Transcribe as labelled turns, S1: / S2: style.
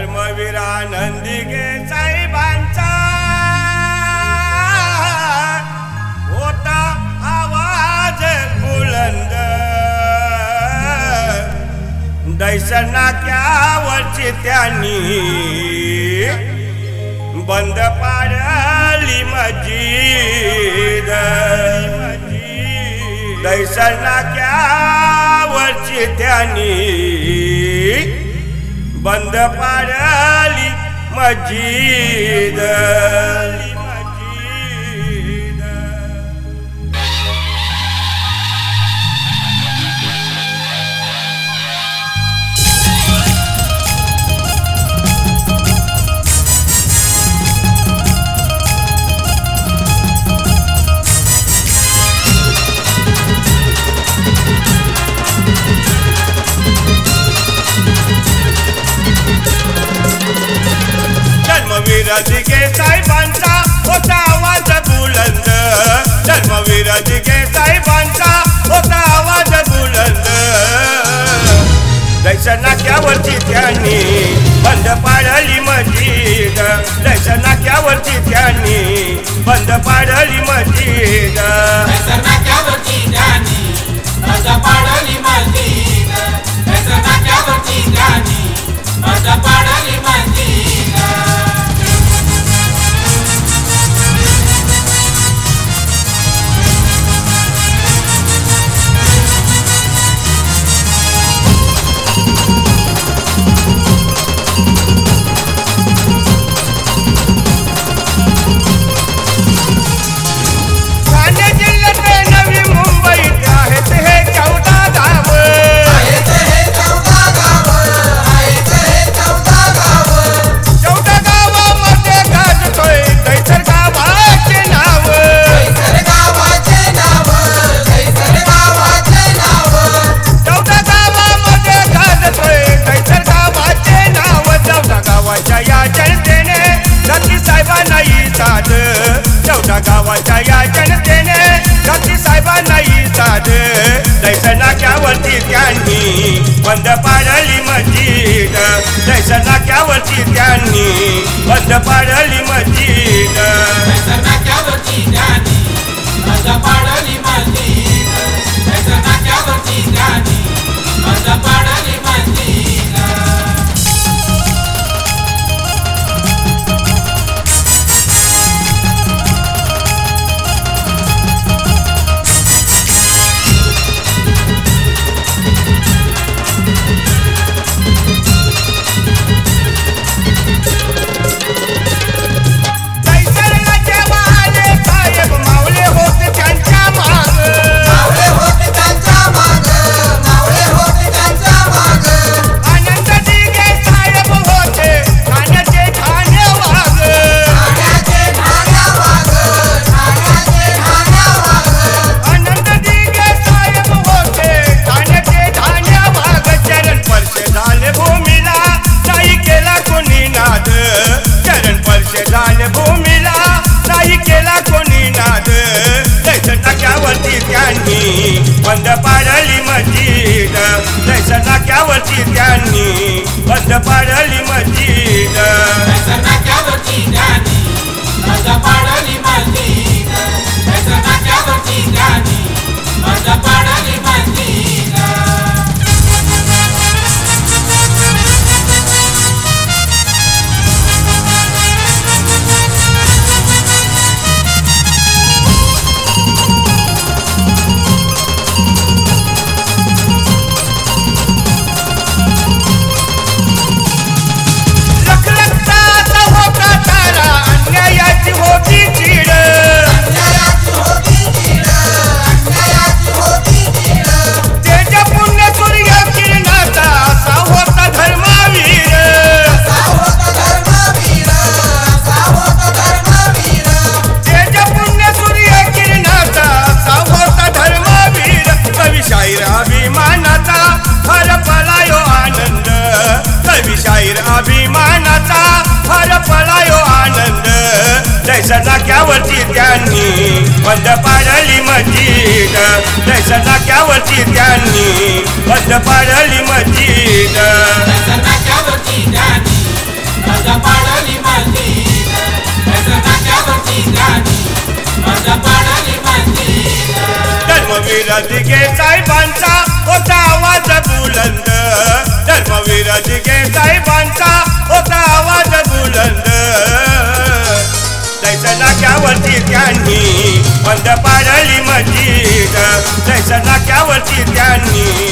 S1: धर्मवीरा नंदिगे साहेबांचा होता आवाज बुलंद दैसनाक्यावरची त्यांनी बंद पाडली मस्जिद दैसनाक्यावरची त्यांनी बंद पाडली मस्जिद धर्मवीराजिगे साहेबांचा होता आवाज बुलंद धर्मवीराजिगे साहेबांचा होता आवाज बुलंद दैसनाक्यावरची त्यांनी बंद पाडली मस्जिद दैसनाक्यावरची त्यांनी बंद पाडली मस्जिद
S2: दैसनाक्यावरची त्यांनी बंद पाडली मस्जिद दैसनाक्यावरची त्यांनी बंद पाडली मस्जिद
S1: गावाच्या या जनतेने जाती साहेबांनाही साध दैसनाक्यावरती त्यांनी बंद पाडली मस्जिद दैसनाक्यावरची त्यांनी बंद पाडली मस्जिद
S2: दैसनाक्यावरची त्यांनी बंद पाडली मस्जिद दैसनाक्यावरची त्यांनी बंद पाडली मस्जिद
S1: भूमीला नाही केला कोणी नाद दैसनाक्यावरती त्यांनी बंद पाडली मस्जिद दैसनाक्यावरची त्यांनी बंद पाडली मस्जिद
S2: दैसनाक्यावरची त्यांनी बंद पाडली मस्जिद दैसनाक्यावरची त्यांनी बंद पाडली मस्जिद
S1: अभिमानाचा हरपलायो आनंद दैसनाक्यावरची त्यांनी बंद पाडली मस्जिद दैसनाक्यावरची त्यांनी बंद पाडली मस्जिद
S2: दैसनाक्यावरची त्यांनी मजा पाडली मंदीर त्याचं नाक्यावरची गाणी मजा पाडली मंदीर
S1: धर्मवीर दिघे साहेबांचा होता आवाज बुलंद धर्मवीर दिघे साहेबांचा होता आवाज बुलंद जैसा नाक्यावरती त्यांनी बंद पाडली मस्जिद जैसा नाक्यावरती त्यांनी